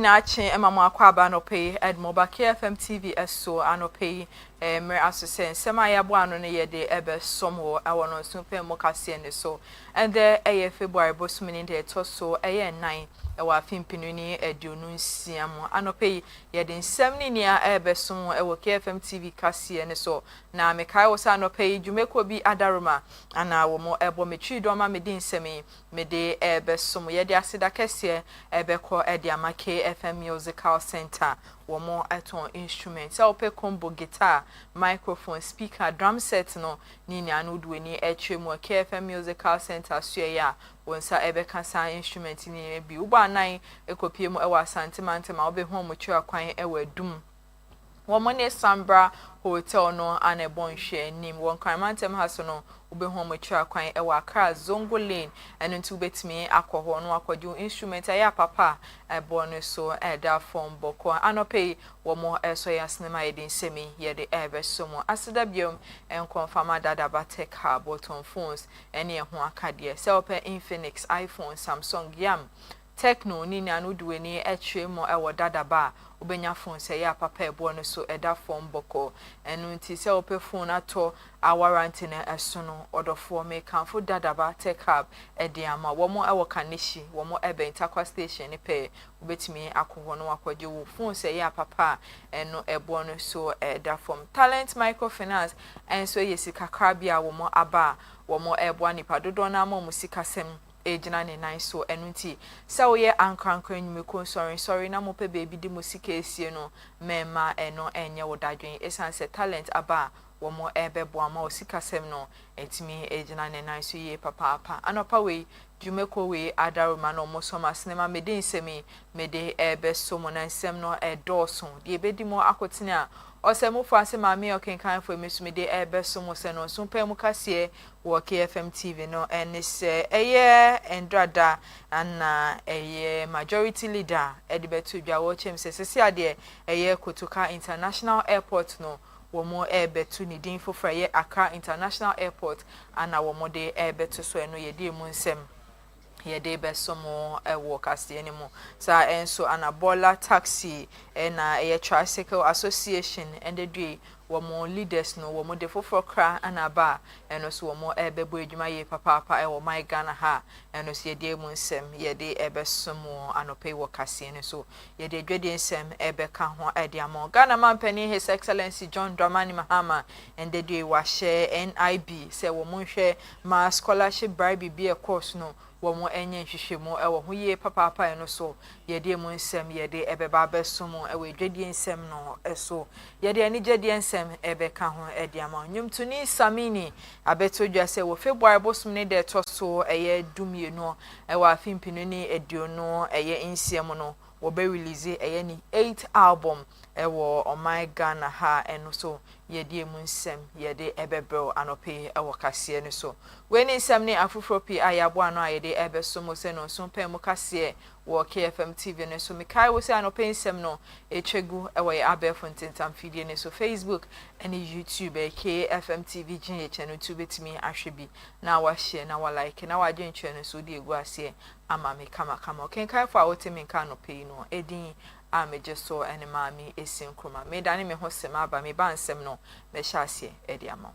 na ache emamo akwaba no pay Edmoba KFM TV eso anope mere asose nsema ya bo ano ne yede ebe somo awono sunpe mo kase ne so and the February bosumini de toso 9 ewa fimpinu ni eduonu nsia mo anope yede nsem ni nia ebe somo ewo KFM TV kase ne so na mekai wo sa anope dwumeko bi adaroma ana wo mo ebo metwi do ma medi nsemi mede ebe somo yede asida kase ebe ko ede ama KFM Musical Center womo eton instruments ope combo guitar microphone speaker drum set no ni anu dueni etwemu KFM Musical Center suya wonsa ebe kasa instrument ni bi uba nan ekopie mu ewa santimante ma obe ho mo twa kwan ewa dum womo ne Sambra Hotel no anebon hwe nim won kramantem ha so no ube ho mo twa kwan ewa Accra Zongo Lane enu ntu betimi akọho no akọju instrument ya papa ebon so eda form boko anope womo eso ya sinema yedin semi yede ebe somo asida biom en confirm dada batek ha button phones ene ho akade se ope Infinix iPhone Samsung Yam Techno ni anu duweni etwe mo ewo dada ba obenya phone se ya papa ebo no so eda form boko enu nti se ope phone ato awarranty na eso no odofo me kanfo dada ba tech hub ede ama womo ewo kanishi womo ebe Ntakwa station ni pe obetimi akoho no akwaje wo phone se ya papa eno ebo no so eda form Talent Microfinance enso yesika krabia womo aba womo ebo anipa dodo na ma musika sem ejina ne nine so enunti se wo ye ankrankran nyumeko sorry na mope baby di musika esie no mema eno enye wo dadwen esanse talent aba womo ebe boama osika sem no etimi ejina ne nine so ye papa anopa we jumeko we adaroma no mosoma sinema mede nsemi mede ebe somo na nsem no edoso de ebedi mo akotene osemu fase mami okenkan fo mesumide ebe somo se no sumpe mu kase wo KFM TV no enise eye endrada na eye majority leader edibetu dwa wo chem se sese ade eye Kotoka International Airport no womo ebetu ni din fofra ye Accra International Airport ana womo de ebetu so eno yedi mu nsem yede besomo ewo kase ni mu sa enso Anabola taxi na eye tricycle association endedwe womo leaders no womo de fofo kra anaba eno so womo ebebo edwuma ye papa ewo my Ghana ha eno so yede mu nsem yede ebesomo anope wo kase ni so yede dwede nsem ebeka ho ede amo Ghana mampani His Excellency John Dramani Mahama endedwe wa share NIB se womo hwe ma scholarship bribe bi e course no womo enye hwehwemo ewo ho ye papa eno so yede mu nsem yede ebeba besomo ewo dwede nsem no eso yede ani gede nsem ebeka ho ede ama nyumtuni Samini abetodwa se wo February bosum ne de toso eye dumie no ewo afimpinu ni eduonu eye nsiem no wo be release eye ni 8 album ewo my Ghana ha eno so yede mu nsem yede ebebro anope ewo kase ne so weni nsem ne afufropi ayabo ano ayede ebesomo se no so pem kase wo KFM TV ne so mikai wo se anope nsem no etwegu ewo ye abefo ntentam fidie ne so Facebook ene YouTube KFM TV gye channel tu betimi ahwebi na wa share na wa like na wa gye channel so de egu ase ama me kama kenkai fo awotemi nka no pay no edin ameje so ene maami esin kroma me dane me ho sema aba me ba nsem no me hyase edi ama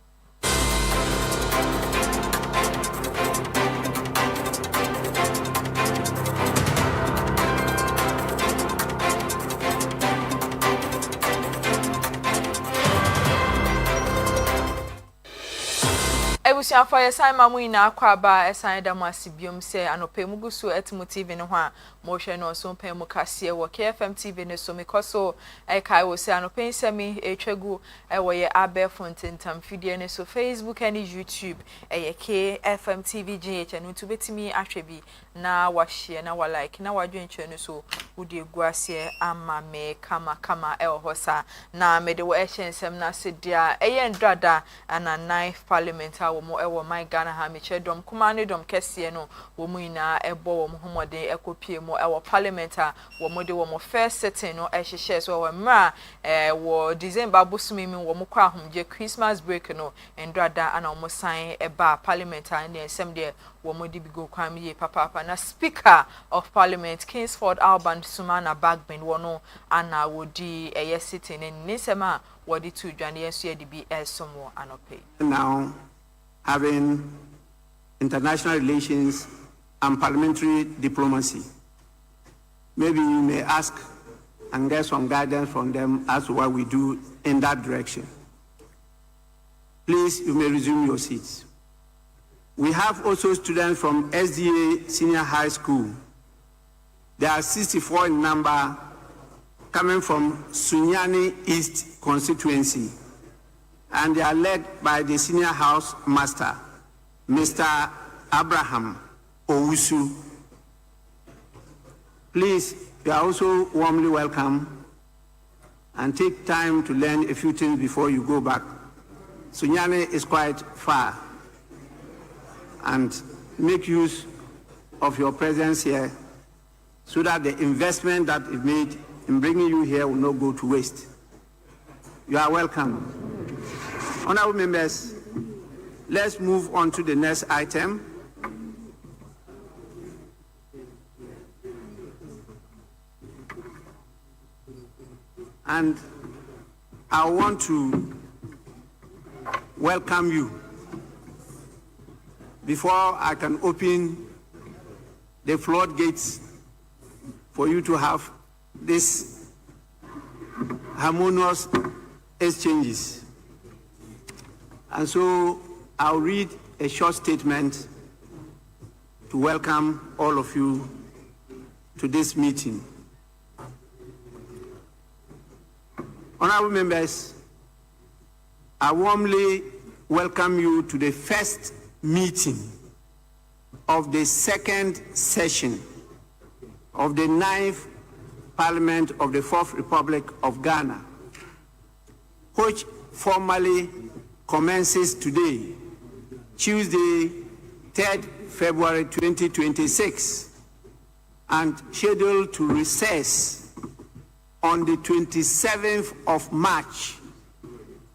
ebusia for yesan mamu ina akwaba esan da masibiom se anope mugusu etmu TV ne ho a mo hwe no so pem kase wo KFM TV ne so mekoso kai wo se anope nsemi etwegu ewo ye abefo ntentam fidie ne so Facebook and YouTube ye KFM TV GH no tubetimi ahwebi na wa share na wa like na wa dwenche ne so wudi egu ase ama me kama ewo hosa na me de wo ehensem na sedia eye ndrada ana 9th parliament mo ewo my Ghana ha me chedom kuma ne dom kese no wo mu ina ebo wo homode ekopie mo ewo parliament a wo mo de wo mo first sitting no ehhehye so wo mra wo December bosumi mi wo mo kwa ahomje Christmas break no endrada ana wo sign eba parliament and ensem de wo mo di bigo kwam ye papa na speaker of parliament Kingsford Alban Sumana Bagbin wono ana wodi sitting in nisema wodi to dwane yenso ye di bi esomo anope. Now having international relations and parliamentary diplomacy, maybe you may ask and get some guidance from them as to what we do in that direction. Please, you may resume your seats. We have also students from SDA Senior High School. There are 64 in number coming from Sunyani East constituency, and they are led by the senior house master, Mr. Abraham Owusu. Please, you are also warmly welcome, and take time to learn a few things before you go back. Sunyani is quite far, and make use of your presence here so that the investment that is made in bringing you here will not go to waste. You are welcome. Honorable members, let's move on to the next item. And I want to welcome you. Before I can open the floodgates for you to have this harmonious exchanges. And so I'll read a short statement to welcome all of you to this meeting. Honorable members, I warmly welcome you to the first meeting of the second session of the 9th Parliament of the 4th Republic of Ghana, which formally commences today, Tuesday, 3rd February 2026, and scheduled to recess on the 27th of March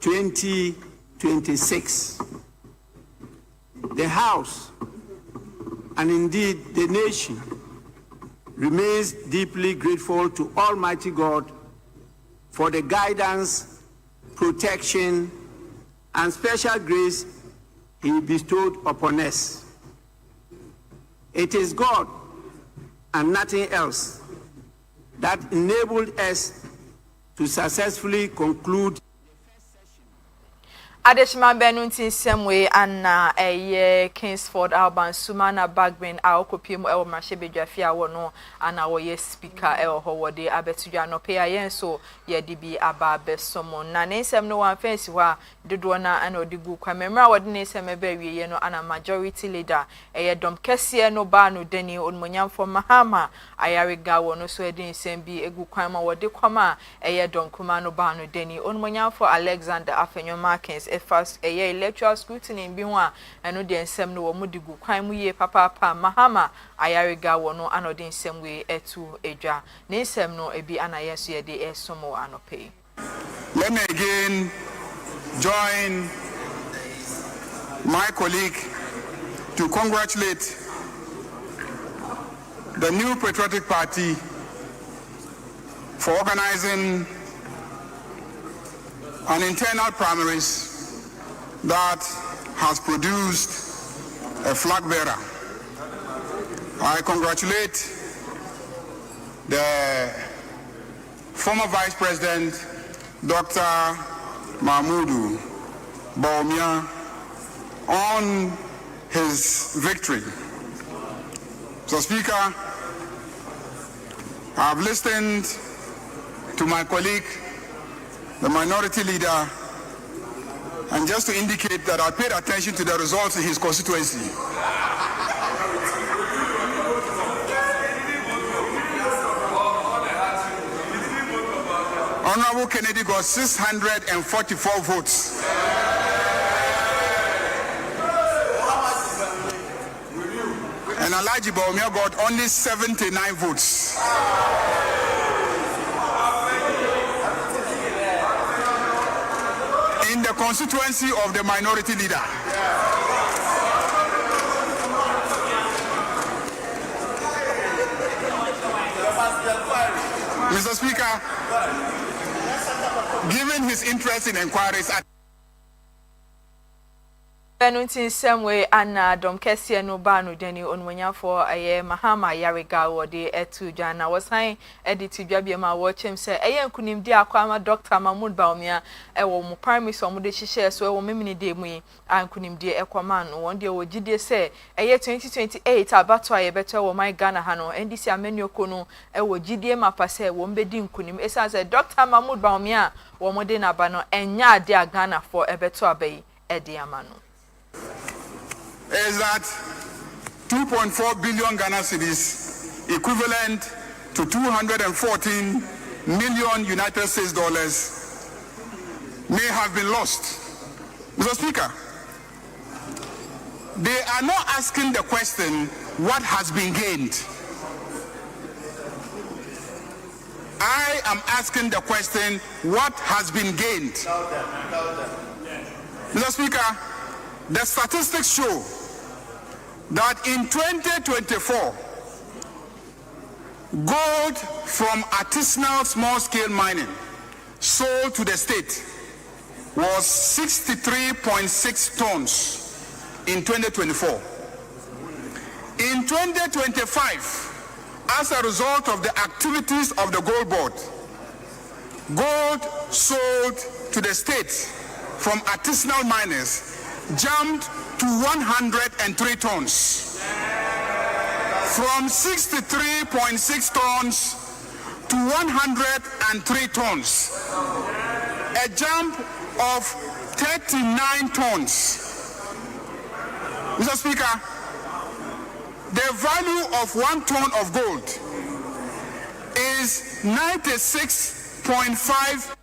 2026. The House, and indeed the nation, remains deeply grateful to Almighty God for the guidance, protection, and special grace He bestowed upon us. It is God and nothing else that enabled us to successfully conclude Adeshima Benunti Semwe Anna Kingsford Alban Sumana Bagbin Aokopim El Mashebe Jafia wono ana woye speaker El Howode Abetuja no pay yen so ye dibi aba besomo na nsem no wan fancy wa dodo na ana odigu kwa memra wode nsem ebe wie no ana majority leader dom kese no ba no deni onmonyamfo Mahama ayarega wono so edi nsem bi egu kwan ma wode kwama dom kuma no ba no deni onmonyamfo Alexander Afenyo Markins first electoral scrutiny bi ho a eno de nsem no wo mudigu kwan mu ye papa Mahama ayarega wono anodin nsem we etu edwa ne nsem no ebi anayeso ye de esomo anope. Let me again join my colleague to congratulate the new Patriotic Party for organizing an internal primaries that has produced a flag bearer. I congratulate the former Vice President, Dr. Mahmoud Bawumia, on his victory. So, Speaker, I've listened to my colleague, the Minority Leader, and just to indicate that I paid attention to the results in his constituency. Honorable Kennedy got 644 votes. and Alhaji Bawumia got only 79 votes. In the constituency of the minority leader. Mr. Speaker, given his interest in inquiries, Benuntin Semwe Anna Dom Kesia no Banu Denny on for a Mahama Yariga or the Etu Jana was high edited Jabiama watch him say, Ayan Kunim Dia Kwama Dr. Mahmoud Baumia, a woman primary some de share so many de me and Kunim Dia Equaman, one day would Gidia say, a year 2028 Abatwa better or my Ghana Hano, and this Amenio Kono, a would Gidia Mapase, won't be dim Kunim, as a Dr. Mahmoud Baumia, or Modena Bano, and Ya Dia Ghana for a better bay, Ediamano. Is that 2.4 billion Ghana cedis, equivalent to 214 million United States dollars, may have been lost. Mr. Speaker, they are not asking the question, what has been gained? I am asking the question, what has been gained? Mr. Speaker, the statistics show that in 2024, gold from artisanal small-scale mining sold to the state was 63.6 tons in 2024. In 2025, as a result of the activities of the Gold Board, gold sold to the state from artisanal miners jumped to 103 tons, from 63.6 tons to 103 tons, a jump of 39 tons. Mr. Speaker, the value of 1 ton of gold is 96.5.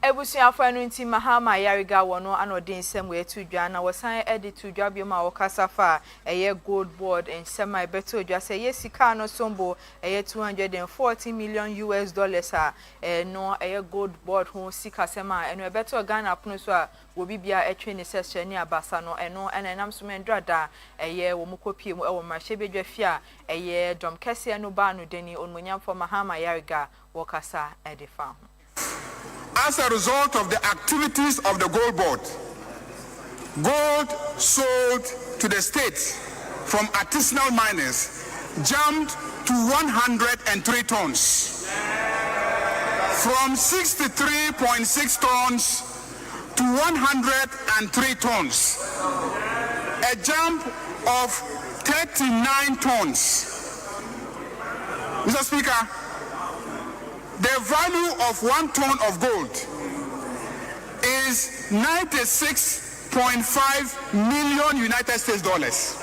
Ebusia for nti Mahama Yariga wono anodin sem we tu dwa na wosan edit tu dwa bi ma wokasafa eye Gold Board en sema beto dwa se ye sika no sombo eye 240 million US dollars a no eye Gold Board ho sika sema eno beto Ghana pono so a wo bibia etwe ne session ni abasa no eno enenam so mendrada eye wo mukopie mu e wo marche bedwa fia eye Dom Kese no ba no deni onmonyam for Mahama Yariga wokasa edifa ho. As a result of the activities of the Gold Board, gold sold to the state from artisanal miners jumped to 103 tons, from 63.6 tons to 103 tons, a jump of 39 tons. Mr. Speaker, the value of 1 ton of gold is 96.5 million United States dollars.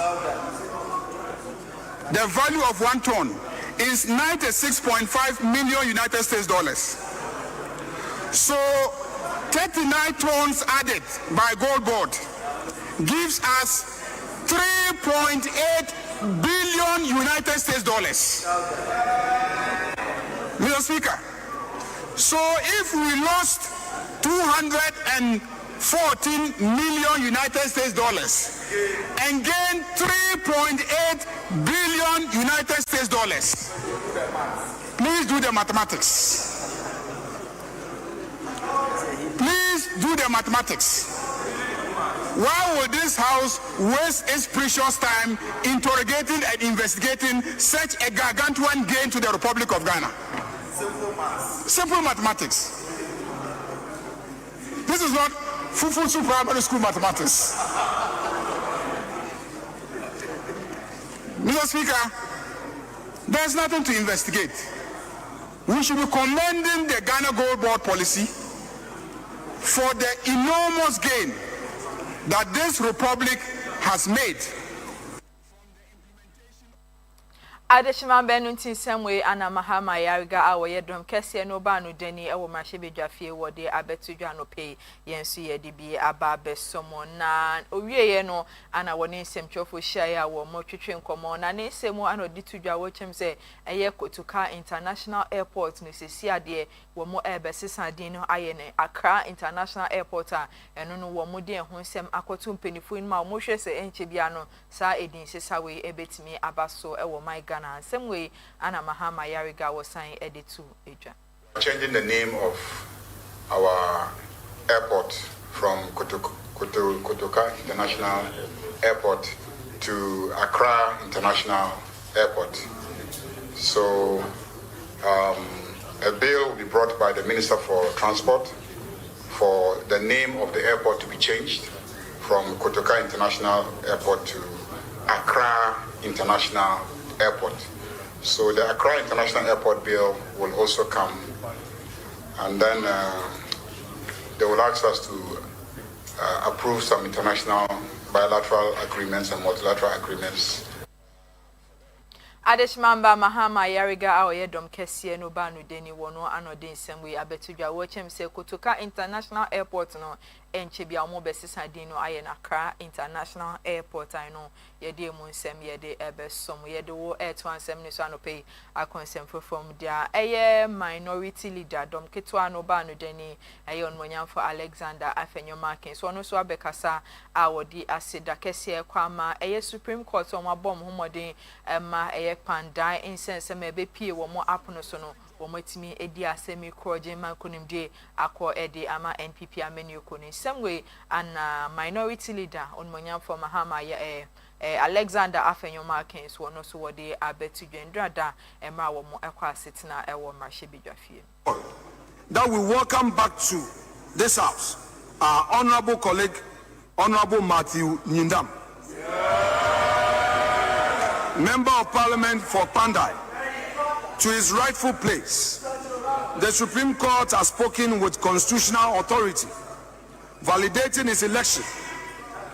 The value of 1 ton is 96.5 million United States dollars. So 39 tons added by Gold Board gives us 3.8 billion United States dollars. Mr. Speaker, so if we lost 214 million United States dollars and gained 3.8 billion United States dollars, please do the mathematics. Please do the mathematics. Why will this House waste its precious time interrogating and investigating such a gargantuan gain to the Republic of Ghana? Simple mathematics. This is not Fufusu Primary School mathematics. Mr. Speaker, there's nothing to investigate. We should be commending the Ghana Gold Board policy for the enormous gain that this republic has made. Adeshima Benuntin Semwe Anna Mahama Yariga awo yedom kese no ba no dani e wo mahye bedwafie wo de abetudwa no pay yensu ye de bi aba besomo na owieye no ana woni nsɛmtwofo hia wo mo twetwe nkomo na ne nsɛmu ana odi tudwa wo kyem se eye Kotoka International Airport no sesi ade wo mo ebesesa din no aye ne Accra International Airport a eno no wo mo de ho nsɛm akoto mpenifu in ma mo hwe se enche bia no sa edin sesa we ebetimi abaso e wo my na same way Anna Mahama Yariga was saying editu eja. Changing the name of our airport from Kotoka International Airport to Accra International Airport. So a bill will be brought by the Minister for Transport for the name of the airport to be changed from Kotoka International Airport to Accra International Airport. So the Accra International Airport bill will also come, and then they will ask us to approve some international bilateral agreements and multilateral agreements. Adeshimamba Mahama Yariga awo yedom kese no ba no deni wono anodin semwe abetudwa wo chem se Kotoka International Airport no enche bia mo besesa din no aye na Accra International Airport I know yede mu nsem yede ebesom yede wo eto ansem ni so anope akonsem from dia eye minority leader dom ketwa no ba no deni eye onmonyamfo Alexander Afenyomakin so no so abekasa awodi aseda kese kwama eye Supreme Court o mabom homodin ma eye pandai insense mebe pie wo mo apono so no wo matimi edi asemi kroje mankonimde akọ edi ama NPP amenu koni same way and minority leader onmonyamfo Mahama Alexander Afenyomakin so no so wode abetudwendrada emra wo mo ekwa setina ewo marhye bedwafie that we welcome back to this house our honorable colleague Honorable Matthew Nyindam, Member of Parliament for Pandai, to his rightful place. The Supreme Court has spoken with constitutional authority, validating his election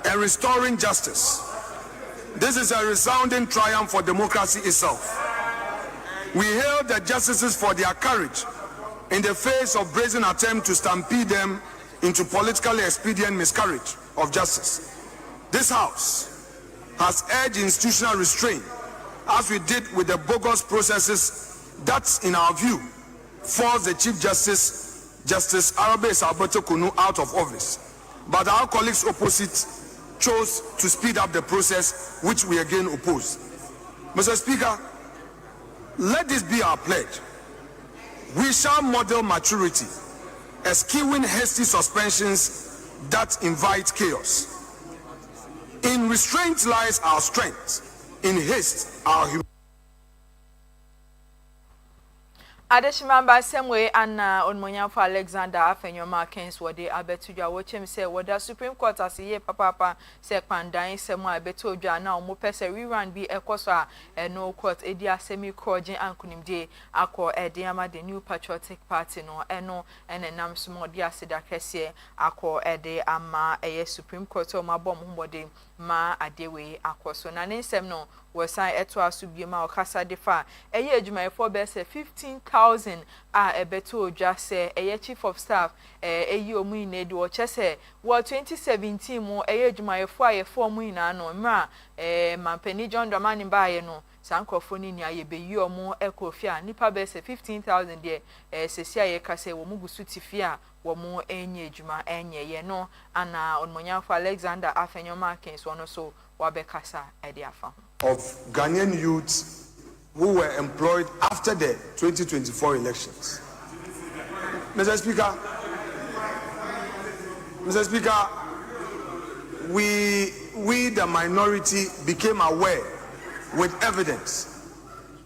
and restoring justice. This is a resounding triumph for democracy itself. We hail the justices for their courage in the face of brazen attempt to stampede them into politically expedient miscarriage of justice. This House has urged institutional restraint, as we did with the bogus processes that, in our view, forced the Chief Justice, Justice Arabe Alberto Kunu, out of office. But our colleagues opposite chose to speed up the process, which we again oppose. Mr. Speaker, let this be our pledge. We shall model maturity, eschewing hasty suspensions that invite chaos. In restraint lies our strength, in haste our humanity. Adeshimamba semwe anna onmonyamfo Alexander Afenyomakin wode abetudwa wo chem se woda Supreme Court asiye papa se kwandan semu abetudwa na omo pese rerun bi ekoso a no court edi asemi krojen ankunimde akọ edi ama the New Patriotic Party no eno enenam sumo di aseda kese akọ edi ama eye Supreme Court o mabom humbode ma adewe akoso na nsem no wesan eto asubiema okasa defa eye adwumayefo be se 15,000 a ebeto odwa se eye chief of staff eyi omu inedi wo chese wo 2017 mu eye adwumayefo ayefo omu ina no mra mampani John Dramani baaye no sankofo ni aye beyi omu ekofia nipa be se 15,000 de sesi aye kase wo mugusu tifia wo mu enye adwuma enye ye no ana onmonyamfo Alexander Afenyomakin so no so wabekasa ediafa of Ghanaian youths who were employed after the 2024 elections. Mr. Speaker, we the minority became aware with evidence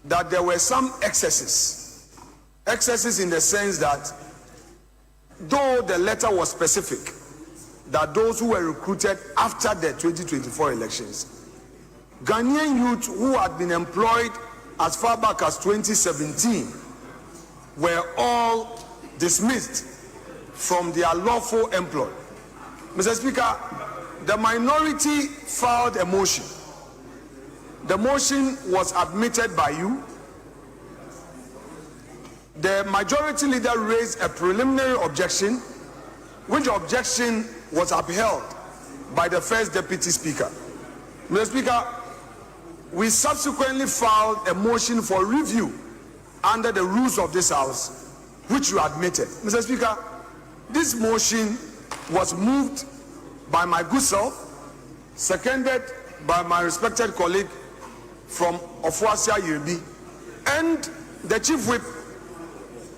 that there were some excesses in the sense that though the letter was specific that those who were recruited after the 2024 elections, Ghanaian youth who had been employed as far back as 2017 were all dismissed from their lawful employ. Mr. Speaker, the minority filed a motion the motion was admitted by you. The majority leader raised a preliminary objection, which objection was upheld by the first deputy speaker. Mr. Speaker, we subsequently filed a motion for review under the rules of this House, which you admitted. Mr. Speaker, this motion was moved by my good self, seconded by my respected colleague from Ofuasia Yirbi, and the chief whip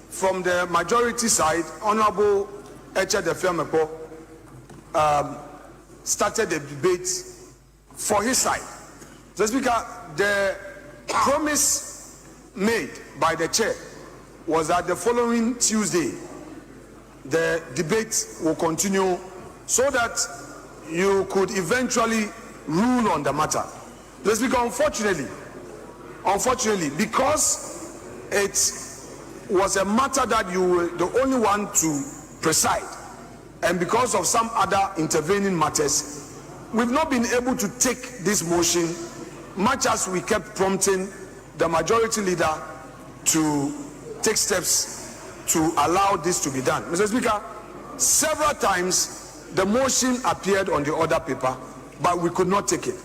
from the majority side, Honorable Eche Defiamepo, started the debate for his side. Mr. Speaker, the promise made by the chair was that the following Tuesday, the debate will continue so that you could eventually rule on the matter. Mr. Speaker, unfortunately, because it was a matter that you were the only one to preside, and because of some other intervening matters, we've not been able to take this motion, much as we kept prompting the majority leader to take steps to allow this to be done. Mr. Speaker, several times the motion appeared on the order paper, but we could not take it.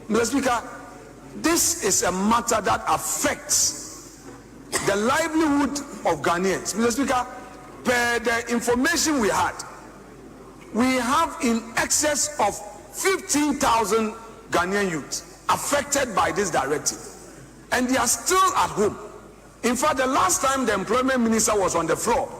Mr. Speaker, this is a matter that affects the livelihood of Ghanaians. Mr. Speaker, per the information we had, we have in excess of 15,000 Ghanaian youths affected by this directive, and they are still at home. In fact, the last time the employment minister was on the floor,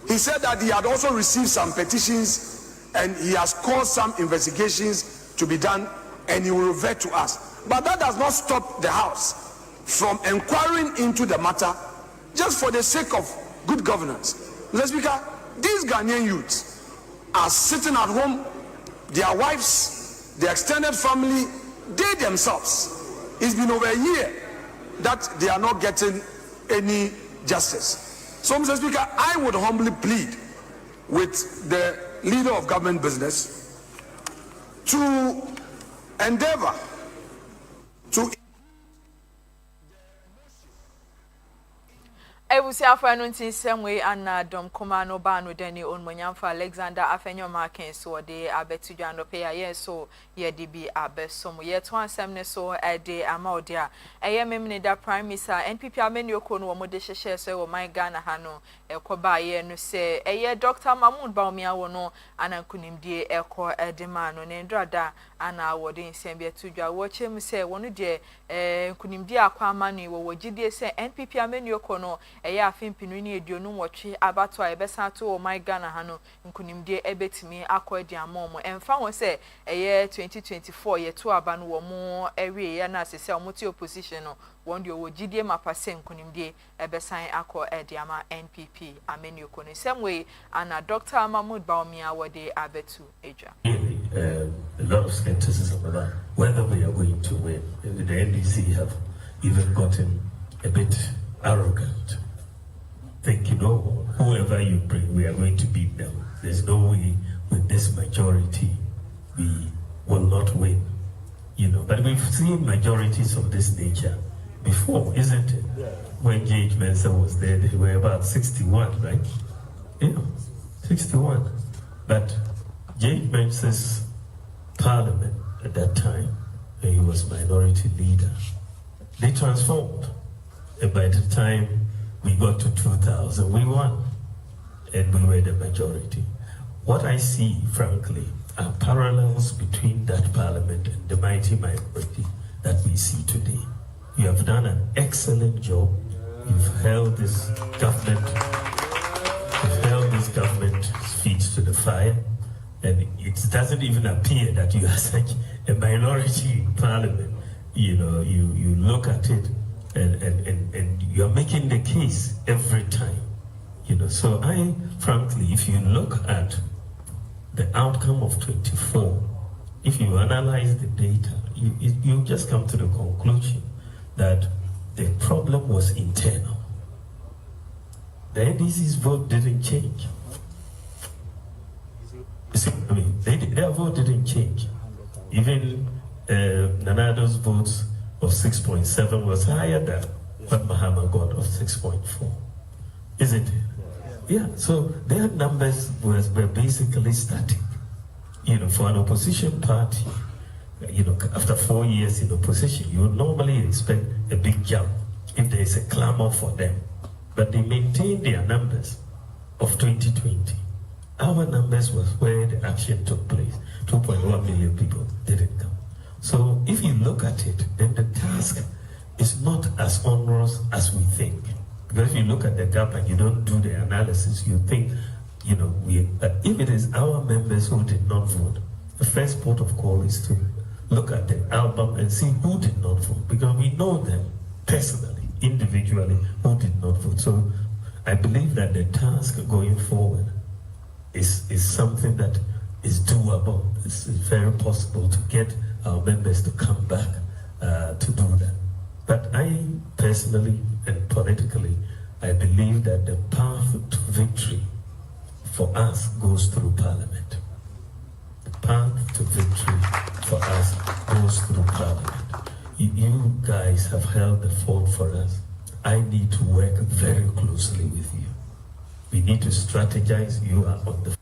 he said that he had also received some petitions and he has caused some investigations to be done, and he will revert to us. But that does not stop the House from inquiring into the matter just for the sake of good governance. Mr. Speaker, these Ghanaian youths are sitting at home, their wives, their extended family, they themselves. It's been over a year that they are not getting any justice. So, Mr. Speaker, I would humbly plead with the leader of government business to endeavor to Ebusiafo anunti semwe anadom komano banu deni onmonyamfa Alexander Afenyo Markin so de abetudwa no pe aye so ye de bi abesom ye to ansem ne so de amaodia eye memne da prime minister NPP ameni okono wo mode hyehye so wo man Ghana ha no ekoba ye no se eye Dr. Mahmoud Bawumia wo no anankunimdie eko edema no ne ndrada ana wode nsem bi atudwa wo chem se wono de nkunimdie akwa manu wo wogidie se NPP ameni okono eya afimpinu ni eduonu wotwe abato a ebesato o my Ghana hano nkunimde ebetimi akodi amomo emfa won se eye 2024 ye to aba no wo mo ewe ya na asese omuti opposition no won de wogidie mapase nkunimde ebesan akọ ediama NPP ameni okoni semwe ana Dr. Mahmoud Bawumia wode abetu eja. A lot of skepticism about whether we are going to win. The NDC have even gotten a bit arrogant, thinking, oh, whoever you bring, we are going to beat them. There's no way with this majority we will not win. You know, but we've seen majorities of this nature before, isn't it? Yeah. When J.H. Mensah was there, they were about 61, right? Yeah, 61. But J.H. Mensah's parliament at that time, when he was minority leader, they transformed. And by the time we got to 2000, we won, and we were the majority. What I see, frankly, are parallels between that parliament and the mighty minority that we see today. You have done an excellent job. You've held this government, feet to the fire, and it doesn't even appear that you are such a minority in parliament. You know, you look at it, and you're making the case every time, you know. So I, frankly, if you look at the outcome of 24, if you analyze the data, you just come to the conclusion that the problem was internal. The NDC's vote didn't change. I mean, their vote didn't change. Even Nanado's votes of 6.7 was higher than what Mahama got of 6.4. Isn't it? Yeah, so their numbers were basically static. For an opposition party, after 4 years in opposition, you would normally expect a big jump if there is a clamor for them. But they maintained their numbers of 2020. Our numbers was where the action took place. 2.1 million people didn't come. So if you look at it, then the task is not as onerous as we think. Because if you look at the gap and you don't do the analysis, you think, if it is our members who did not vote, the first port of call is to look at the album and see who did not vote. Because we know them personally, individually, who did not vote. So I believe that the task going forward is something that is doable. It's very possible to get our members to come back to do that. But I personally and politically, I believe that the path to victory for us goes through Parliament. The path to victory for us goes through Parliament. You guys have held the fort for us. I need to work very closely with you. We need to strategize. You are on the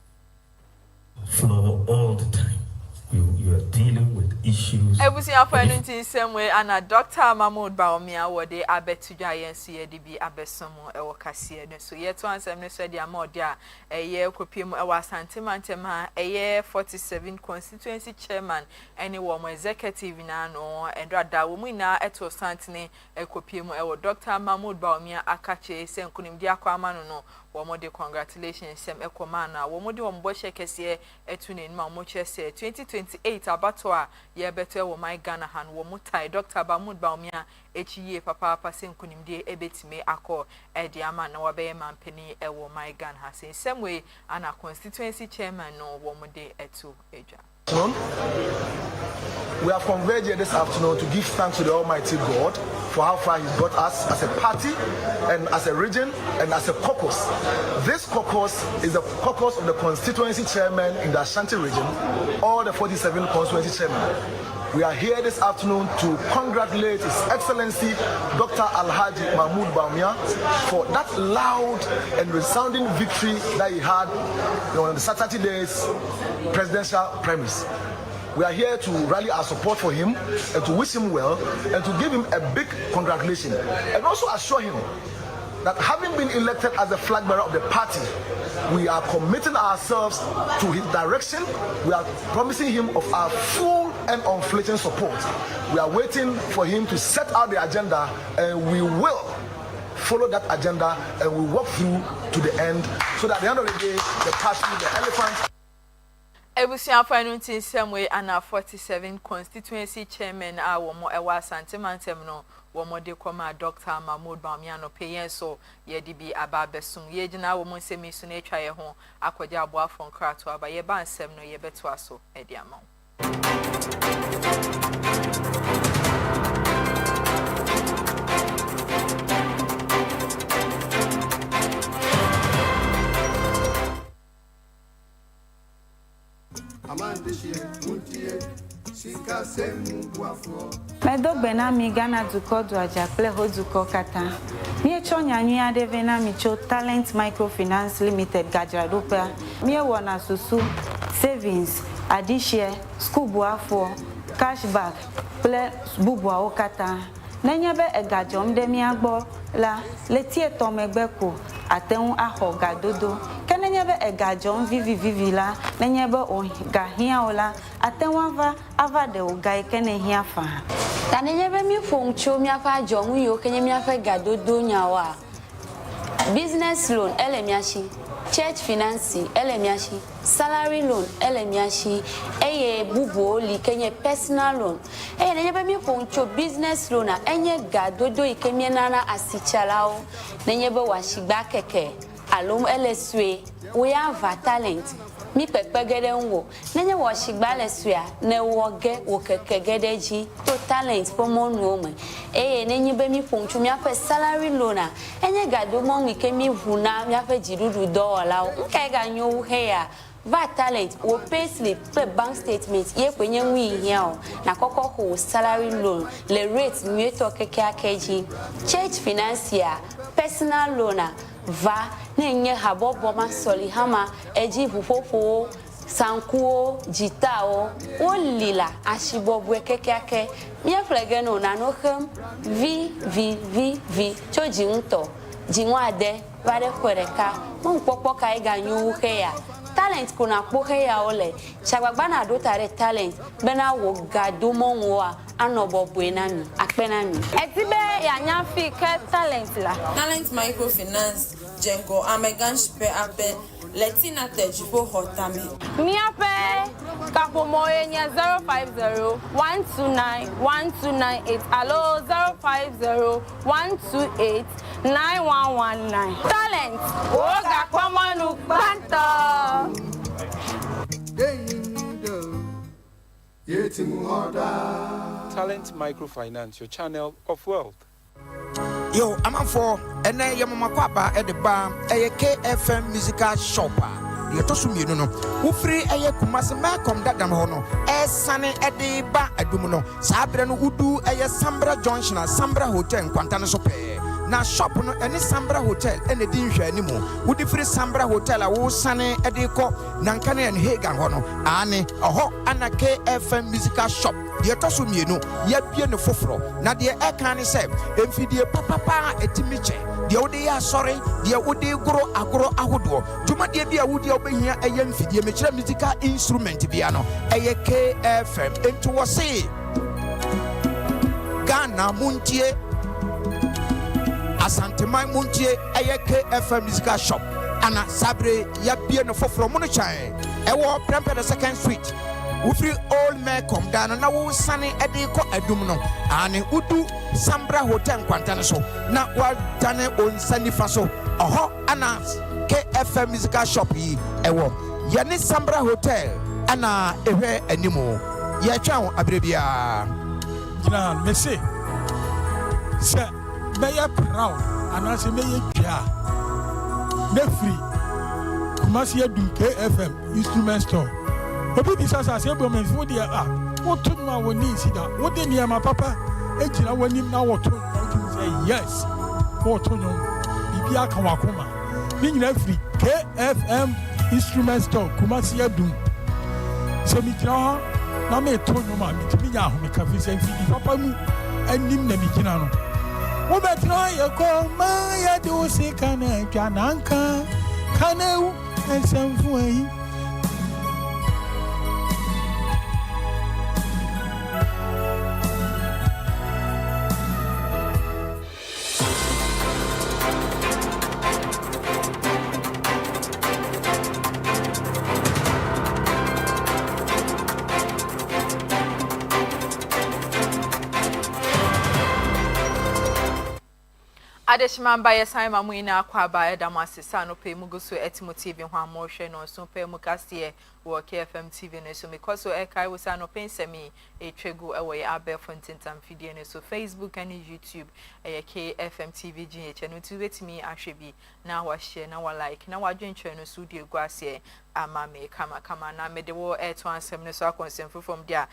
floor all the time. You are dealing with issues. Ebusia in same way, and Dr. Mahmoud Bawumia wode abetuja yensu ye dibi abesomo ewo kase ne so ye to ansem ne so dia modia eye kopiem ewo asantemantem eye 47 constituency chairman any wo executive na no endrada wo mu na eto santene ekopiem ewo Dr. Mahmoud Bawumia akache senkunim dia kwama no Womode congratulations sem ekomana womode womboshe kese etune nma omoche se 2028 abatwa ye beto wo my Ghana han wo mutai Dr. Mahmoud Bawumia echiye papa senkunimde ebetime akọ ediama na wabeye mampeni ewo my Ghana ha sem way ana constituency chairman no womode etu eja. We have converged here this afternoon to give thanks to the Almighty God for how far He's brought us as a party and as a region and as a caucus. This caucus is the caucus of the constituency chairman in the Ashanti region, all the 47 constituency chairmen. We are here this afternoon to congratulate His Excellency Dr. Alhaji Mahmoud Bawumia for that loud and resounding victory that he had on the Saturday's presidential premise. We are here to rally our support for him and to wish him well and to give him a big congratulation and also assure him that having been elected as the flag bearer of the party, we are committing ourselves to his direction. We are promising him of our full and unflinching support. We are waiting for him to set out the agenda, and we will follow that agenda and we walk through to the end, so that at the end of the day, the party, the elephant. Ebusia Finance same way ana 47 constituency chairman a womo ewa santemantem no womo de koma Dr. Mahmoud Bawumia no peyen so ye di bi aba besum ye gina womo nsemi so na etwa ye ho akogya aboafo nkrato aba ye ba nsem no ye beto aso e di ama. Medogbena mi Ghana duko duaja ple ho duko kata. Mi echo nyanyua devena mi cho Talent Microfinance Limited Gajradopa. Mi wona susu savings, adishie, school buafo, cashback, ple bubua okata. Nenyebe egajom de mi agbo la letie tomegbeko ateun aho gadodo. Kenenyebe egajom vivi la nenyebe o gahia ola atenwa ava de ogai kenehia fa. Tanenyebe mi foncho mi afa jom yo kenyemi afa gadodo nyawa. Business loan elemiashi, church finance elemiashi, salary loan elemiashi, eye bubo li kenye personal loan. Nenyebe mi foncho business loan a enye gadodo ikemie nana asichalao. Nenyebe washigba keke. alum elesue we have a talent mi pepegede nwo nenye wo shigba lesua na woge wo kekegede ji to talent pomo nuome nenye be mi ponchu mi afa salary loan a enye gado mo nwike mi huna mi afa jirudu dola nke ga nyo he ya va talent wo pay slip pay bank statement ye kwenye nwi here na kokoko salary loan le rate mi to keke akeji church financier personal loan va nenye habobo masoli hama eji fufofo sankuo jitao olila ashibobwe kekeake mia flegeno na nohem v choji nto jinwade vale kwereka mo popo kai ganyu heya talent kuna pohe ya ole chagbagba na do tare talent bena wo gado mo nwa anobobwe na mi akpena mi etibe ya nyafi ke talent la talent microfinance jengo amegan shipe ape letina tejibo hotame miape kapomoye nya 050-129-1298 alo 050-128-9119 talent oga kwamanu banto Talent Microfinance, your channel of wealth. Yo, I'm for and I am Makwaba at the bar, a KFM musical shopper. You told me, no, who free a Kumasa Malcolm that Hono, a sunny at the bar at Dumino, Sabran Udu, a Sambra Junction, a Sambra Hotel, Quantana Sope. Now shop no any Sambra Hotel and the Dinja anymore. Would the free Sambra Hotel a wo sunny at the co Nankane and Hagan Hono, Annie, a ho and a KFM musical shop. Dear Tosumino, yet be no fofro. Now dear Ekani said, if you dear papa a timiche, the Odia sorry, dear Odi grow agro ahudo. To my dear dear Woody open here a young video musical instrument piano, a KFM into a say Ghana Muntie Asante Mai Muntie, a KFM musical shop. Anna Sabre, Yapia no fofro Monochai, a war Prempeh the 2nd Street. Ufri old man come down and now sunny ediko edumno and udu Sambra Hotel Quantana so na wa dane on Sunny Faso oho ana KFM musical shop yi ewo yani Sambra Hotel ana ewe animo ya twa abrebia gina mese se meya proud ana se meya twa nefri Kumasi Edum KFM instrument store obi bisa sa se bomen fo dia what to no woni sida what dey near my papa ejira wani na what to say yes what to no bibia kan wakoma ni nyina free KFM instrument store Kumasi Edum se mi tira na me to no ma mi timi nya ho me ka fi se fi papa mu anim na mi kina no wo be tira ye ko ma ya do se kana twa nanka kana u ensemfu ayi Adeshimamba yesaima muina akwaba edamasisa no pe mugusu etimo TV ho amoshe no so pe mukase wo KFM TV no so because e kai wo sa no pensemi etwegu ewo ye abe fontentam video no so Facebook and YouTube KFM TV GH no tu wetimi ahwebi na wa share na wa like na wa dwenche no so die guase ama me kama na me de wo to ansem no so akonsem from there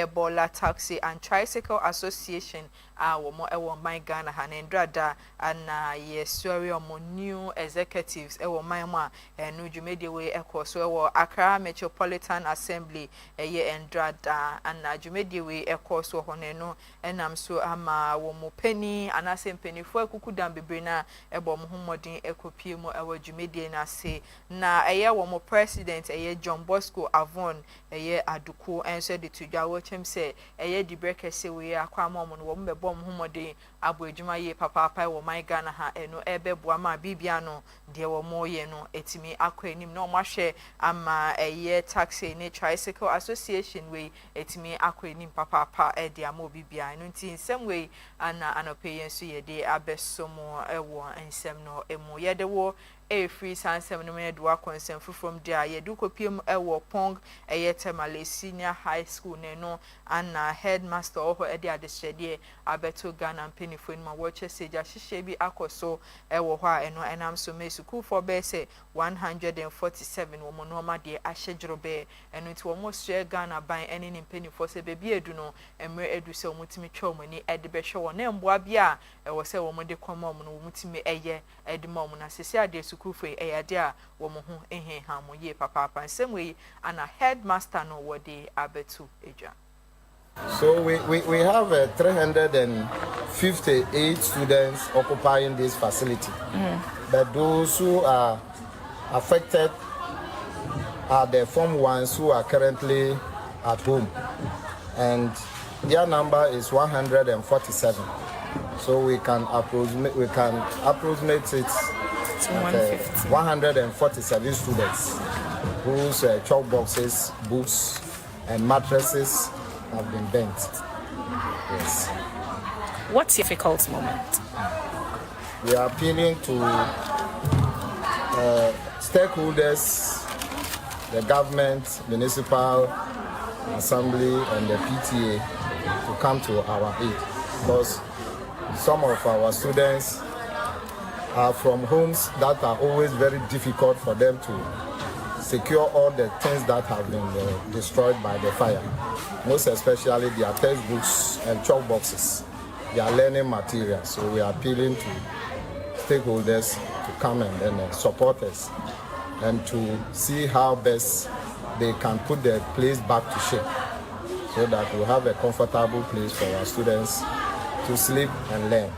Bola Taxi and Tricycle Association wo mo ewo my Ghana hanendrada and yes story omo new executives ewo my ma no dwumede we ekoso ewo Accra Metropolitan Assembly endrada and dwumede we ekoso hone no enam so ama wo mo pani anase mpanifo akukudam bebre na ebo mo homodin ekopie mo ewo dwumede na se na wo mo president John Bosco Avon aduko enso de tudwa wo chem se di brekese we akwa mo no wo mbebo mo homodin abo adwuma ye papa wo my Ghana ha eno ebeboa ma bibia no de wo moye no etimi akwanim na omahwe ama taxi ne Tricycle Association we etimi akwanim papa de amo bibia no nti nsem we ana anope yenso ye de abesomo ewo ensem no emu ye de wo free sansem no me do akonsem from there ye do kopiem ewo pong Temale Senior High School no and headmaster oho e de adehede abeto Ghana penifo ma watch seja hihye bi akoso ewo ho a eno enam so me school for be say 147 wo mo no ma de ahyedwrobe eno ti wo mo share Ghana ban ene ne penifo se bebi edu no emre edu se wo mutimi twa mo ni ede be hwe wo na mboa bia ewo se wo mo de koma mo no wo mutimi eye ede ma mo na sese ade school for eye de a wo mo ho ha mo ye papa nsem we ana headmaster no wodi abetu eja. So we have 358 students occupying this facility. But those who are affected are the Form 1s who are currently at home. And their number is 147. So we can approximate it at 147 students whose chalk boxes, books, and mattresses have been bent. Yes. What's your difficult moment? We are appealing to stakeholders, the government, municipal assembly, and the PTA to come to our aid, because some of our students are from homes that are always very difficult for them to secure all the things that have been destroyed by the fire. Most especially their textbooks and chalk boxes, their learning materials. So we are appealing to stakeholders to come and then support us and to see how best they can put the place back to shape so that we have a comfortable place for our students to sleep and learn.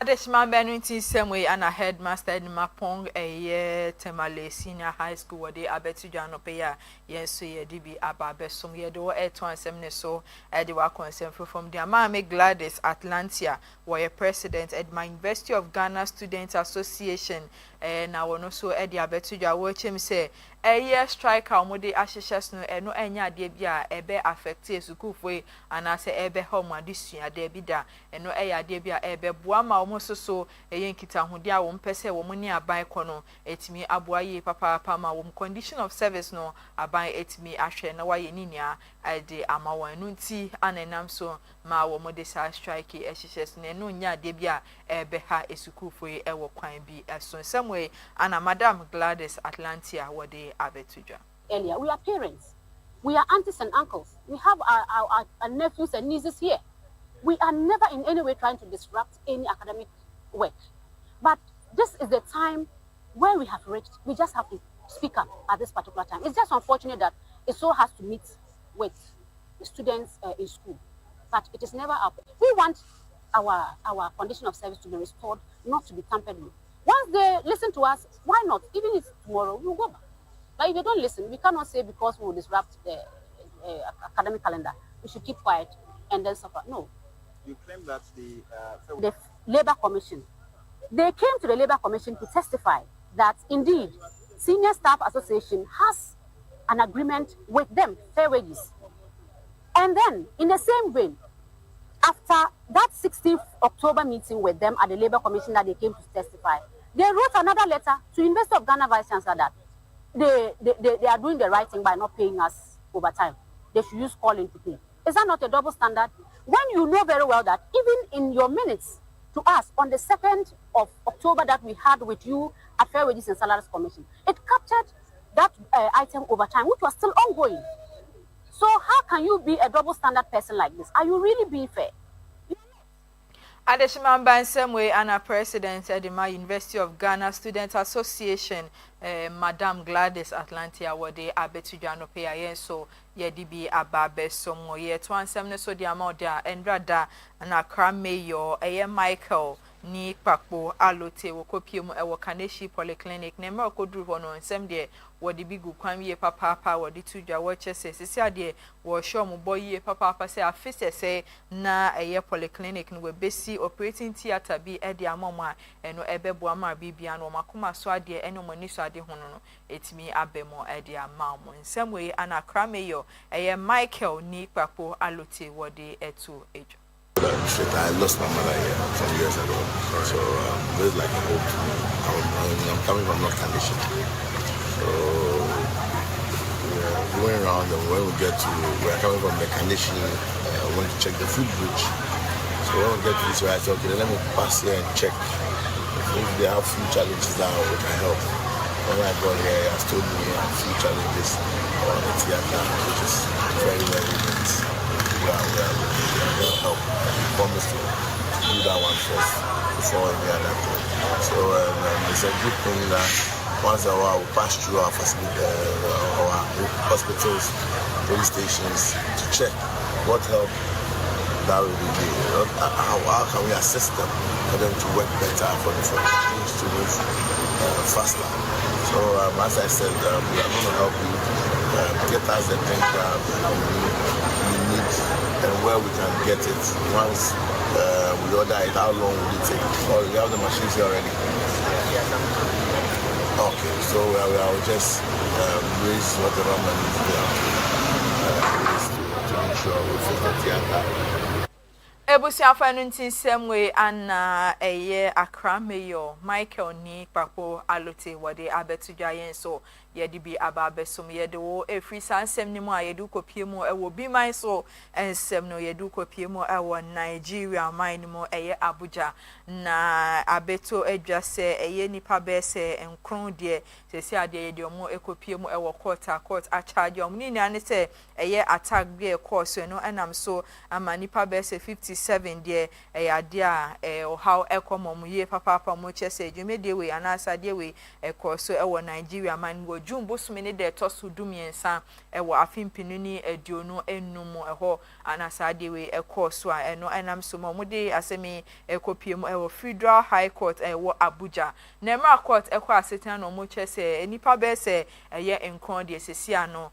Adeshima Benunti Semwe and a headmaster in Mapong Temale Senior High School where they abetu Janopeya yes ye DB Ababe some ye do 817 so the work from the Amame Gladys Atlantia where president at my University of Ghana Students Association now also at the abetu watch him say a year strike our mode ashes no no enya de bia ebe affected school for and I say ebe home addition de bida and no eya de bia ebe boama almost so a yankita hudia won pese wo muni aban kono etimi aboaye papa ma wo condition of service no aban etimi ahwe na waye ninia ade amawan nunti anenam so ma wo mode sa strike ashes no nya de bia ebe ha school for e wo kwan bi so some way ana Madam Gladys Atlantia wode earlier, we are parents, we are aunties and uncles, we have our nephews and nieces here. We are never in any way trying to disrupt any academic work. But this is the time where we have reached. We just have to speak up at this particular time. It's just unfortunate that it so has to meet with the students in school. But it is never up. We want our condition of service to be restored, not to be tampered with. Once they listen to us, why not? Even if tomorrow, we'll go back. But if they don't listen, we cannot say because we will disrupt the academic calendar, we should keep quiet and then suffer. No. You claim that the Labour Commission, they came to the Labour Commission to testify that indeed Senior Staff Association has an agreement with them, fair wages. And then, in the same vein, after that 16th October meeting with them at the Labour Commission that they came to testify, they wrote another letter to University of Ghana Vice Chancellor that they are doing the right thing by not paying us overtime. They should use call-in to pay. Is that not a double standard? When you know very well that even in your minutes to us on the 2nd of October that we had with you at Fair Wages and Salaries Commission, it captured that item overtime, which was still ongoing. So how can you be a double standard person like this? Are you really being fair? Adeshima Bansemwe and a president at the University of Ghana Students Association, Madam Gladys Atlantia, where they abetu Janopeya yen so ye DB Ababe somo ye 217 so the amount there and rather and Accra Mayor Michael ni Pakpo Alote Wokopium Ewo Kaneshi Polyclinic Nemra Kodru Hono and some day what the big kwan ye papa what the two watches says de wo show mo boy ye papa say afise say na eye polyclinic no we besi operating theater bi e de amoma eno ebebo ama bibia no makoma so ade eno mani so ade hono no etimi abemo e de amamo nsem we ana Accra Mayor eye Michael ni Pakpo Alote wo de etu ejo I lost my mother here some years ago, so there's like a hope to me. I'm coming from North Condition, so we're going around, and when we're coming from the condition, we want to check the footbridge. So when we get to this way, I thought, okay, let me pass here and check if they have few challenges that we can help. When I got here, he has told me I have few challenges on the theater, which is very, very immense. We are help. We promise to do that one first before any other thing. So it's a good thing that once in a while we pass through our hospitals, police stations to check what help that will be needed. How can we assist them for them to work better, for things to move faster. So as I said, we are going to help you get us the things that we need and where we can get it. Once we order it, how long will it take? Or we have the machines here already? Okay, so we will just raise whatever money is there to ensure we fix the theater. Ebusiafa nunti semwe ana eye Accra Mayor Michael Ni Papo Alote wade abetudwa yen so yedi bi ababesum yede wo efri sansem ni mu ayedu kopie mu ewo bi man so ensem no yedu kopie mu ewo Nigeria man mu eye Abuja na abeto adwase eye nipa bese enkron de sesi ade yede omo ekopie mu ewo court a charge om ni ane se eye attack be course no enam so ama nipa bese 57 de ade a how ekomom ye papa mo chese dwumede we anasa de we course ewo Nigeria man wo Jumbo sumene de tosu dumiensa ewo afimpinuni aduonu enum eho anasade we ekoso a eno enam so mode asemi ekopiem ewo Federal High Court ewo Abuja Nemra Court ekwa asetan no mo chese enipa be se eye enkon de sesia no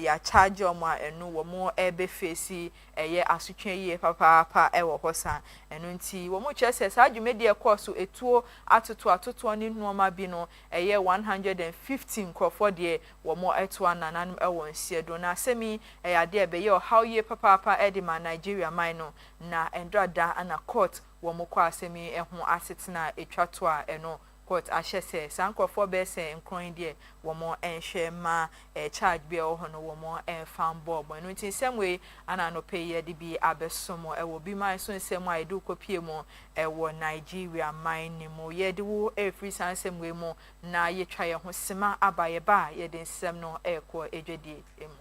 ya charge omo enu wo mo ebe face eye asutwe ye papa ewo hosa enu nti wo mo chese sa dwumede ekoso etuo atoto ni nuoma bi no eye 115 for the womo etwa nananum ewo nsiedo na semi ade ebe ye how ye papa edima Nigeria mino na endrada ana court womo kwa asemi eho asetena etwato a eno court ahye sankrofo be se nkron de womo enhwe ma charge be ho no womo enfam bob eno tin semwe ana no pay ye de bi abesomo ewo bi man so nsemu a edu kopie mu ewo Nigeria mine mu ye de wo efri sansemwe mu na ye twa ye ho sema abaye ba ye de nsem no ekọ edwedie emu.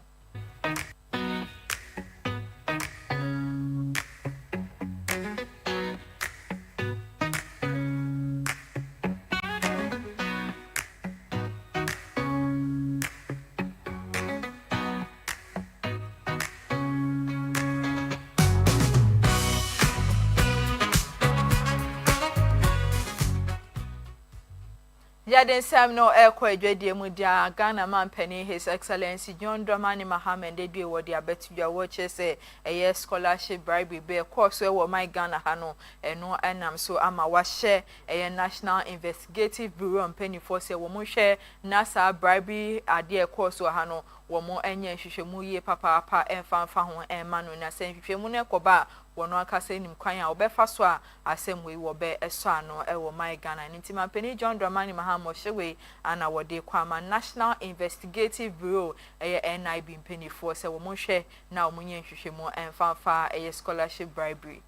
Yaden Sam no ekwa edwedie mu dia Ghana man penny His Excellency John Dramani Mahama Ndedwe wo dia betudwa wo chese eye scholarship bribe be course we my Ghana ha no eno enam so ama wa share eye National Investigative Bureau penny force wo mo hwe NASA bribe ade course ha no wo mo enye hwehwemu ye papa emfanfa ho emanu na senhwehwemu ne koba wono akase nim kwan a obefa so a asem we wo be eso ano ewo my Ghana ntima penny John Dramani Mahama hyewe ana wode kwama National Investigative Bureau NIB penny force wo mo hwe na wo nye hwehwemu emfanfa scholarship bribery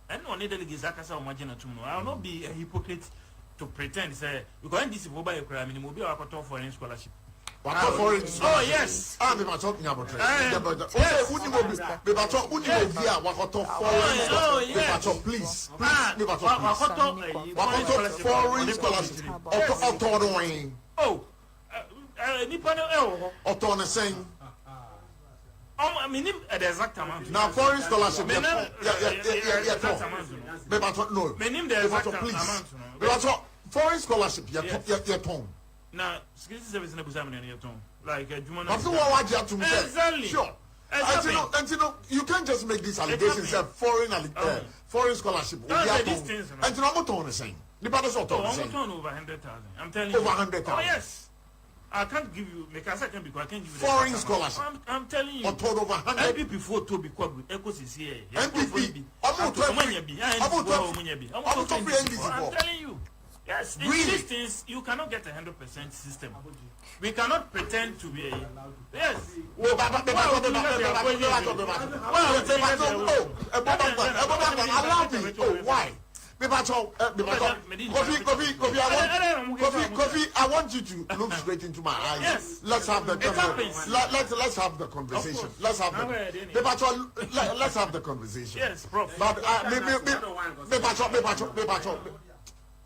and on the delegates akasa o magina tumno I will not be a hypocrite to pretend say because this is mobile crime minimum be our foreign scholarship. Oh yes. I'm not talking about trade. Please. Foreign scholarship. I mean, the exact amount. Now, foreign scholarship. Foreign scholarship. Now, security service in examining your tone. Like a Juman. Exactly. Sure. And you know, you can't just make these allegations that foreign scholarship. And you know what I'm saying? The battle is over 100,000. I'm telling you. Over 100,000. Oh, yes. I can't give you. Because I can't give you foreign scholarship. I'm telling you. On total over 100. MPP before to be called with Ecos is here. MPP. I'm telling you. Yes, in these things you cannot get 100% system. We cannot pretend to be a yes. Why? Kofi, I want you to look straight into my eyes. Yes. Let's have the let's have the conversation. Let's have the conversation. Yes, Prof. But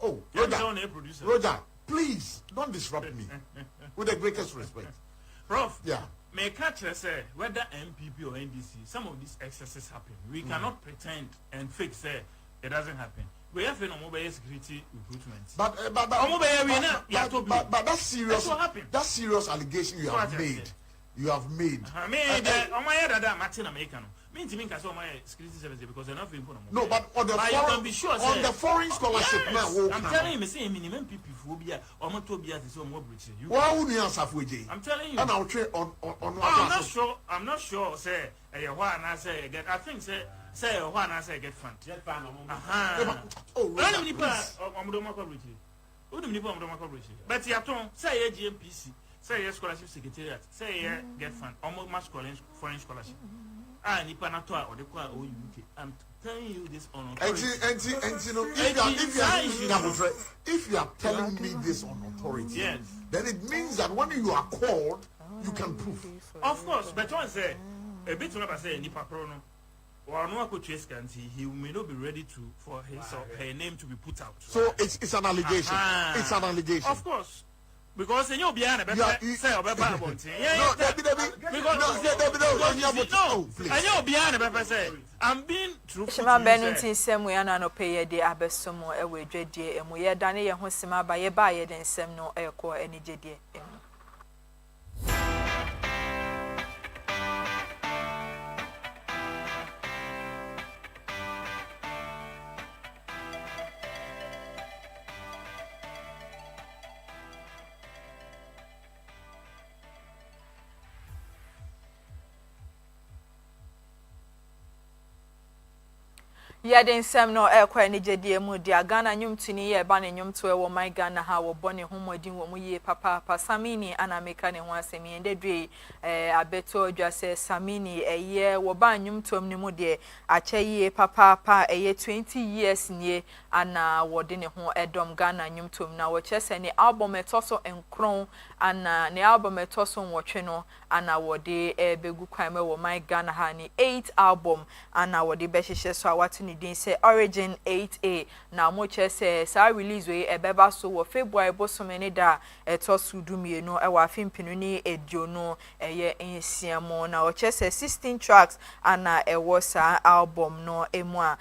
oh, Roger, please don't disrupt me. With the greatest respect. Prof. Yeah. May catch say whether MPP or NDC, some of these excesses happen. We cannot pretend and fake say it doesn't happen. We have no mobile security recruitment. But that's serious. That serious allegation you have made. You have made. No, but on the foreign scholarship, I'm telling you, say minimum people phobia or motobia is so more British. Why would you answer for I'm telling you. And I'll trade on I'm not sure. Say why I say get. I think say why I say get fund. Oh, but you have say GMPC. Say scholarship secretariat. Say get fund. Almost foreign scholarship. Nipa na to or the kwa o UK. I'm telling you this on authority. And you know, if you are telling me this on authority, yes, then it means that when you are called, you can prove. Of course, but one say a bit when I say Nipa Pro no, or no he may not be ready for his or her name to be put out. So it's an allegation. It's an allegation. Of course. Because in your behind a better say or better about it. I'm being true. Shema Bennington same way and no pay de abesomo e we dwedie emu ye dane ye ho sima ba ye ba ye den sem no e ko ani jedie emu. Yadin sem no ekwa ni jedie mu dia Ghana nyumtuni ye ba ne nyumto e wo my Ghana ha wo bone homodin wo mu ye papa Samini ana meka ne ho asemi endedwe abeto dwase Samini eye wo ba nyumtom ni mu de ache ye papa eye 20 years nie ana wo de ne ho edom Ghana nyumtom na wo chese ne album etoso enkron ana ne album etoso nwotwe no ana wo de begu kwan me wo my Ghana ha ni 8 album ana wo de behihye so awatu din say Origin 8A na mo che say sa release we ebeba so wo February bosome ne da etosu dumie no e wa fimpinu ni edio no eye ensiamo na wo che say 16 tracks ana e wo sa album no emu a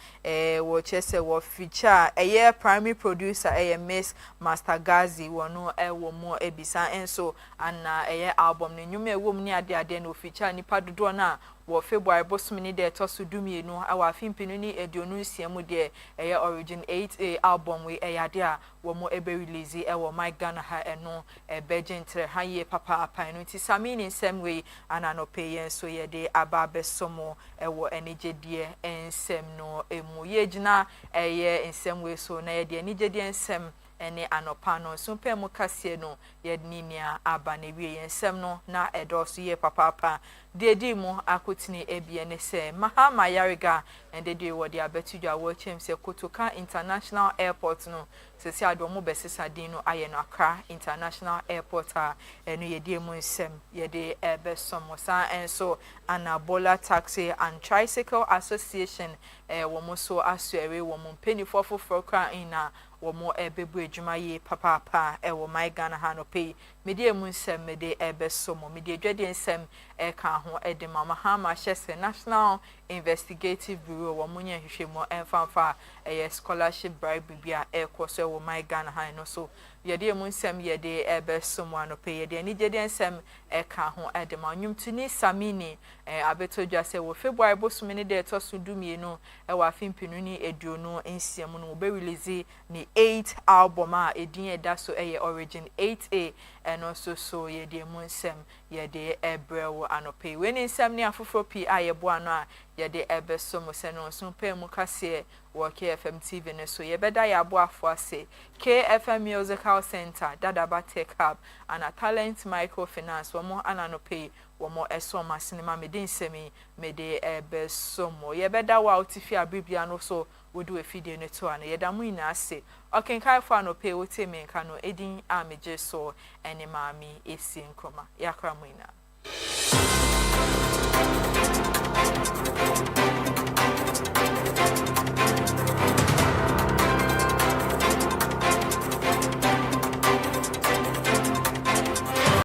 wo che say wo feature eye primary producer eye Miss Master Gazi wo no e wo mo ebisa enso ana eye album ne nyume wo mu ni ade no feature ni padodo na wo February bosome ni de etosu dumie no e wa fimpinu ni edio no siamu de eye Origin 8A album we ade a wo mo ebe release e wo my Ghana ha eno begentre ha ye papa apan no ti Samini nsem we anano pay so ye de aba besomo e wo enigedie ensem no emu ye gina eye nsem we so na ye de enigedie ensem ene anopa no so pe mo kase no ye ninia aba na wie ensem no na edoso ye papa dedi mu akotini ebie ne se Mahama Yariga endedi wo de abetudwa wo chem se Kotoka International Airport no sesi ado mo besesa din no aye no Accra International Airport a eno ye die mu nsem ye de ebesomo sa enso Anabola Taxi and Tricycle Association wo mo so asuere wo mo penifo foforo ina wo mo ebebu adwuma ye papa wo my Ghana ha no pay medie mu nsem mede ebesomo medie dwede nsem ka ho ede mama Mahama Shese National Investigative Bureau wo munye hwehwemo enfamfa scholarship bribe bia ekoso wo my Ghana ha no so yɛde mu nsɛm yɛde ɛbɛsom anope yɛde ani gyede nsɛm ɛka ho ɛdema nnwomtoni Samini abetodwa sɛ wɔ February bosom ne de ɛtɔso dumienu ɛwɔ afimpinu ni eduonu nsiamu no be release ni 8 album a edin ɛda so ɛyɛ Origin 8A ɛno so yɛde mu nsɛm yɛde ɛbrɛw anope we ne nsɛm ne afoforo pi a yɛboa no a yɛde ɛbɛsom sɛ no so pɛ mu kase wɔ KFM TV ne so yɛbɛda yɛaboafo ase KFM Musical Center Dadaba Tech Hub and a Talent Microfinance wɔn ananope wɔn ɛso ma cinema mede nsɛmi mede ɛbɛsom yɛbɛda wɔ otifi abibia no so wodu efidie ne to ana yɛda mu ina ase ɔkenkan fo anope wote me nka no edin a megye so ɛne maami esi nkoma yakra mu ina